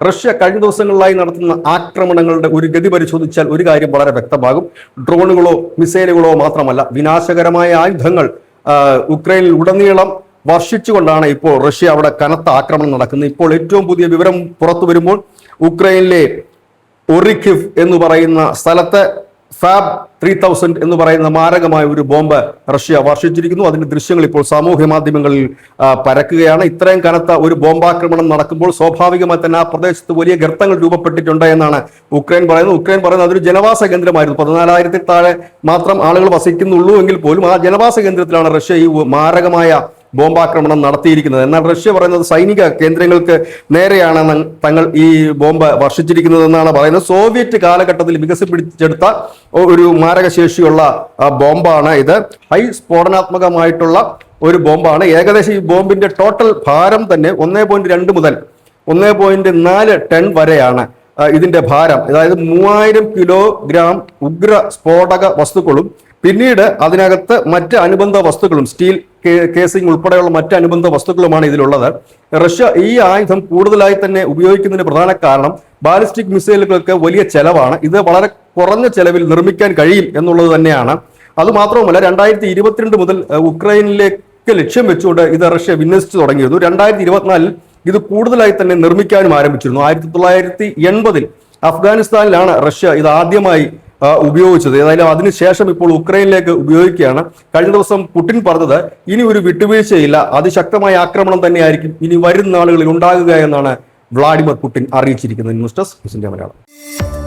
Russia കഴിഞ്ഞ ദിവസങ്ങളിലായി നടത്തുന്ന ആക്രമണങ്ങളുടെ ഒരു ഗതി പരിശോധിച്ചാൽ ഒരു കാര്യം വളരെ വ്യക്തമാകും. ഡ്രോണുകളോ മിസൈലുകളോ മാത്രമല്ല, വിനാശകരമായ ആയുധങ്ങൾ ഉക്രൈനിൽ ഉടനീളം വർഷിച്ചുകൊണ്ടാണ് ഇപ്പോൾ റഷ്യ അവിടെ കനത്ത ആക്രമണം നടക്കുന്നത്. ഇപ്പോൾ ഏറ്റവും പുതിയ വിവരം പുറത്തു വരുമ്പോൾ ഉക്രൈനിലെ ഒറിക്കിവ് എന്ന് പറയുന്ന സ്ഥലത്ത് ഫാബ് 3000 എന്ന് പറയുന്ന മാരകമായ ഒരു ബോംബ് റഷ്യ വർഷിച്ചിരിക്കുന്നു. അതിന്റെ ദൃശ്യങ്ങൾ ഇപ്പോൾ സാമൂഹ്യ മാധ്യമങ്ങളിൽ പരക്കുകയാണ്. ഇത്രയും കനത്ത ഒരു ബോംബാക്രമണം നടക്കുമ്പോൾ സ്വാഭാവികമായി തന്നെ ആ പ്രദേശത്ത് വലിയ ഗർത്തങ്ങൾ രൂപപ്പെട്ടിട്ടുണ്ട് എന്നാണ് ഉക്രൈൻ പറയുന്നത്. അതൊരു ജനവാസ കേന്ദ്രമായിരുന്നു. 14,000 താഴെ മാത്രം ആളുകൾ വസിക്കുന്നുള്ളൂ എങ്കിൽ പോലും ആ ജനവാസ കേന്ദ്രത്തിലാണ് റഷ്യ ഈ മാരകമായ ബോംബാക്രമണം നടത്തിയിരിക്കുന്നത്. എന്നാൽ റഷ്യ പറയുന്നത് സൈനിക കേന്ദ്രങ്ങൾക്ക് നേരെയാണ് തങ്ങൾ ഈ ബോംബ് വർഷിച്ചിരിക്കുന്നത് എന്നാണ് പറയുന്നത്. സോവിയറ്റ് കാലഘട്ടത്തിൽ വികസിപ്പിച്ചെടുത്ത ഒരു മാരകശേഷിയുള്ള ബോംബാണ് ഇത്. ഹൈ സ്ഫോടനാത്മകമായിട്ടുള്ള ഒരു ബോംബാണ്. ഏകദേശം ഈ ബോംബിന്റെ ടോട്ടൽ ഭാരം തന്നെ 1.2 മുതൽ 1.4 ടൺ വരെയാണ് ഇതിന്റെ ഭാരം. അതായത് 3000 കിലോഗ്രാം ഉഗ്ര സ്ഫോടക വസ്തുക്കളും പിന്നീട് അതിനകത്ത് മറ്റ് അനുബന്ധ വസ്തുക്കളും സ്റ്റീൽ കേസിംഗ് ഉൾപ്പെടെയുള്ള മറ്റ് അനുബന്ധ വസ്തുക്കളുമാണ് ഇതിലുള്ളത്. റഷ്യ ഈ ആയുധം കൂടുതലായി തന്നെ ഉപയോഗിക്കുന്നതിന് പ്രധാന കാരണം ബാലിസ്റ്റിക് മിസൈലുകൾക്ക് വലിയ ചെലവാണ്. ഇത് വളരെ കുറഞ്ഞ ചെലവിൽ നിർമ്മിക്കാൻ കഴിയും എന്നുള്ളത് തന്നെയാണ്. അതുമാത്രവുമല്ല, 2022 മുതൽ ഉക്രൈനിലേക്ക് ലക്ഷ്യം വെച്ചുകൊണ്ട് ഇത് റഷ്യ വിന്യസിച്ചു തുടങ്ങിയിരുന്നു. 2024 ഇത് കൂടുതലായി തന്നെ നിർമ്മിക്കാനും ആരംഭിച്ചിരുന്നു. 1980 അഫ്ഗാനിസ്ഥാനിലാണ് റഷ്യ ഇത് ആദ്യമായി ഉപയോഗിച്ചത്. ഏതായാലും അതിനുശേഷം ഇപ്പോൾ ഉക്രൈനിലേക്ക് ഉപയോഗിക്കുകയാണ്. കഴിഞ്ഞ ദിവസം പുടിൻ പറഞ്ഞത് ഇനി ഒരു വിട്ടുവീഴ്ചയില്ല, അതിശക്തമായ ആക്രമണം തന്നെയായിരിക്കും ഇനി വരുന്ന നാളുകളിൽ ഉണ്ടാകുക എന്നാണ് വ്ളാഡിമിർ പുടിൻ അറിയിച്ചിരിക്കുന്നത്. News desk Malayalam.